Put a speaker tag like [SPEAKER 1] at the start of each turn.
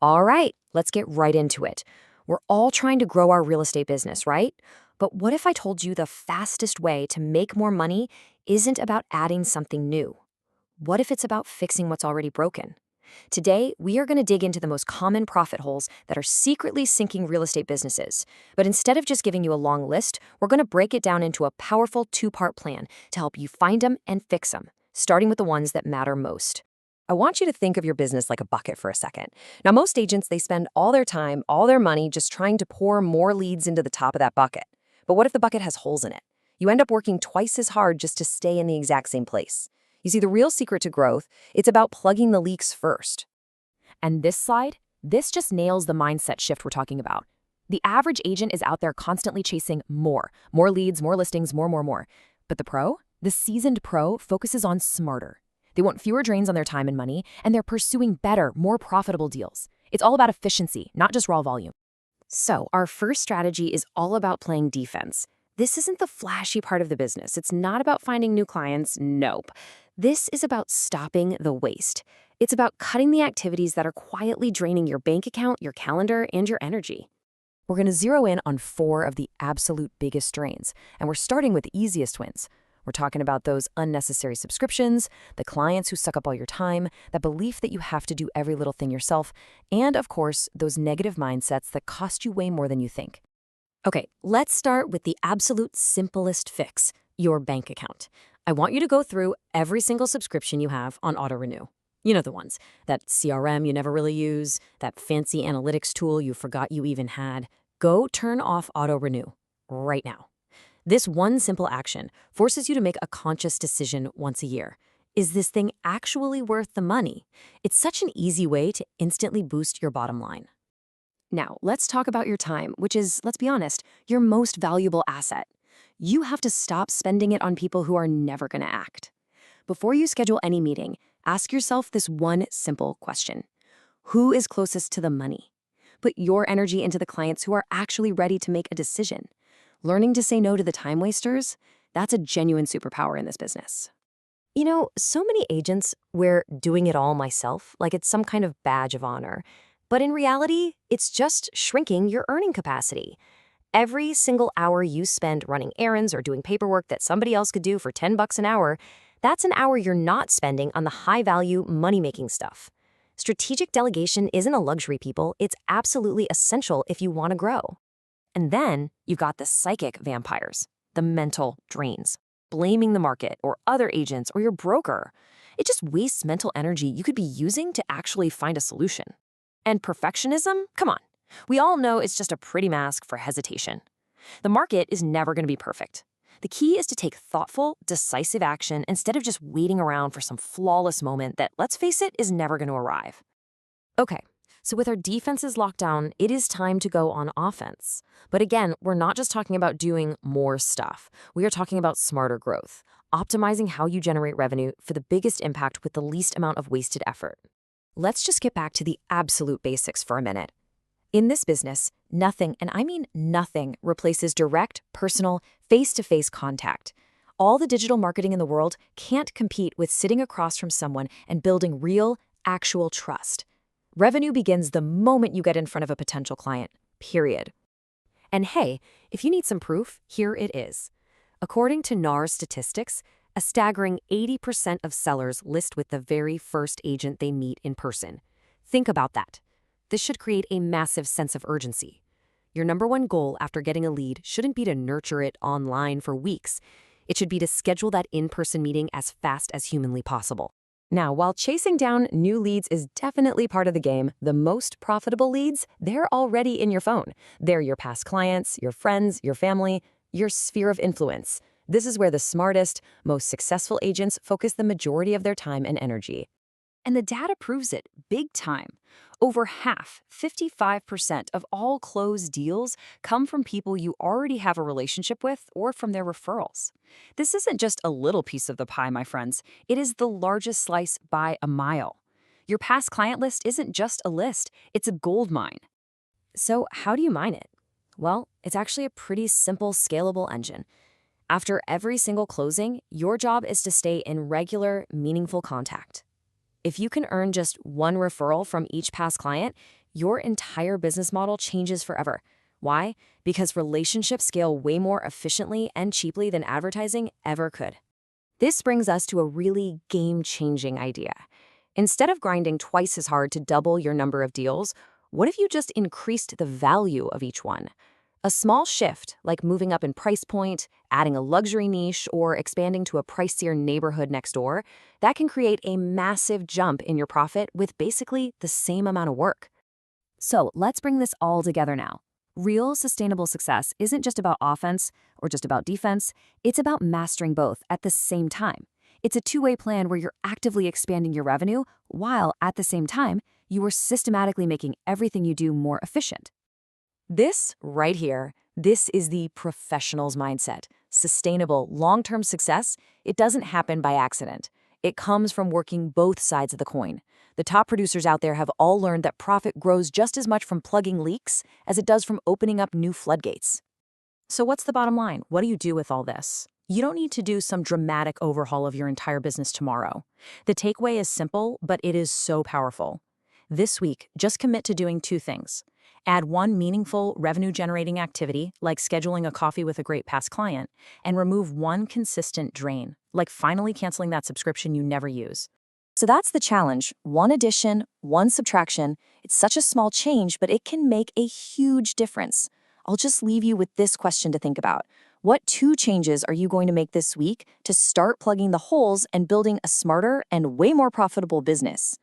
[SPEAKER 1] All right, let's get right into it. We're all trying to grow our real estate business, right? But what if I told you the fastest way to make more money isn't about adding something new? What if it's about fixing what's already broken? Today, we are going to dig into the most common profit holes that are secretly sinking real estate businesses. But instead of just giving you a long list, we're going to break it down into a powerful two-part plan to help you find them and fix them, starting with the ones that matter most. I want you to think of your business like a bucket for a second. Now, most agents, they spend all their time, all their money just trying to pour more leads into the top of that bucket. But what if the bucket has holes in it? You end up working twice as hard just to stay in the exact same place. You see, the real secret to growth, it's about plugging the leaks first. And this slide, this just nails the mindset shift we're talking about. The average agent is out there constantly chasing more leads, more listings, more. But the seasoned pro focuses on smarter. They want fewer drains on their time and money, and they're pursuing better, more profitable deals. It's all about efficiency, not just raw volume. So, our first strategy is all about playing defense. This isn't the flashy part of the business. It's not about finding new clients. Nope. This is about stopping the waste. It's about cutting the activities that are quietly draining your bank account, your calendar, and your energy. We're going to zero in on 4 of the absolute biggest drains, and we're starting with the easiest wins. We're talking about those unnecessary subscriptions, the clients who suck up all your time, that belief that you have to do every little thing yourself, and of course, those negative mindsets that cost you way more than you think. Okay, let's start with the absolute simplest fix, your bank account. I want you to go through every single subscription you have on auto-renew. You know the ones, that CRM you never really use, that fancy analytics tool you forgot you even had. Go turn off auto-renew right now. This one simple action forces you to make a conscious decision once a year. Is this thing actually worth the money? It's such an easy way to instantly boost your bottom line. Now, let's talk about your time, which is, let's be honest, your most valuable asset. You have to stop spending it on people who are never going to act. Before you schedule any meeting, ask yourself this one simple question. Who is closest to the money? Put your energy into the clients who are actually ready to make a decision. Learning to say no to the time wasters, that's a genuine superpower in this business. You know, so many agents wear doing it all myself like it's some kind of badge of honor. But in reality, it's just shrinking your earning capacity. Every single hour you spend running errands or doing paperwork that somebody else could do for $10 an hour, that's an hour you're not spending on the high-value, money-making stuff. Strategic delegation isn't a luxury, people. It's absolutely essential if you want to grow. And then you've got the psychic vampires, the mental drains, blaming the market or other agents or your broker. It just wastes mental energy you could be using to actually find a solution. And perfectionism? Come on. We all know it's just a pretty mask for hesitation. The market is never going to be perfect. The key is to take thoughtful, decisive action instead of just waiting around for some flawless moment that, let's face it, is never going to arrive. Okay, so with our defenses locked down, it is time to go on offense. But again, we're not just talking about doing more stuff. We are talking about smarter growth, optimizing how you generate revenue for the biggest impact with the least amount of wasted effort. Let's just get back to the absolute basics for a minute. In this business, nothing, and I mean nothing, replaces direct, personal, face-to-face contact. All the digital marketing in the world can't compete with sitting across from someone and building real, actual trust. Revenue begins the moment you get in front of a potential client, period. And hey, if you need some proof, here it is. According to NAR statistics, a staggering 80% of sellers list with the very first agent they meet in person. Think about that. This should create a massive sense of urgency. Your number one goal after getting a lead shouldn't be to nurture it online for weeks. It should be to schedule that in-person meeting as fast as humanly possible. Now, while chasing down new leads is definitely part of the game, the most profitable leads, they're already in your phone. They're your past clients, your friends, your family, your sphere of influence. This is where the smartest, most successful agents focus the majority of their time and energy. And the data proves it big time. Over half, 55% of all closed deals come from people you already have a relationship with or from their referrals. This isn't just a little piece of the pie, my friends. It is the largest slice by a mile. Your past client list isn't just a list, it's a gold mine. So how do you mine it? Well, it's actually a pretty simple, scalable engine. After every single closing, your job is to stay in regular, meaningful contact. If you can earn just one referral from each past client, your entire business model changes forever. Why? Because relationships scale way more efficiently and cheaply than advertising ever could. This brings us to a really game-changing idea. Instead of grinding twice as hard to double your number of deals, what if you just increased the value of each one? A small shift, like moving up in price point, adding a luxury niche, or expanding to a pricier neighborhood next door, that can create a massive jump in your profit with basically the same amount of work. So let's bring this all together now. Real sustainable success isn't just about offense or just about defense, it's about mastering both at the same time. It's a two-way plan where you're actively expanding your revenue while at the same time, you are systematically making everything you do more efficient. This right here, this is the professional's mindset. Sustainable, long-term success, it doesn't happen by accident. It comes from working both sides of the coin. The top producers out there have all learned that profit grows just as much from plugging leaks as it does from opening up new floodgates. So what's the bottom line? What do you do with all this? You don't need to do some dramatic overhaul of your entire business tomorrow. The takeaway is simple, but it is so powerful. This week, just commit to doing two things. Add one meaningful revenue-generating activity, like scheduling a coffee with a great past client, and remove one consistent drain, like finally canceling that subscription you never use. So that's the challenge. One addition, one subtraction. It's such a small change, but it can make a huge difference. I'll just leave you with this question to think about. What two changes are you going to make this week to start plugging the holes and building a smarter and way more profitable business?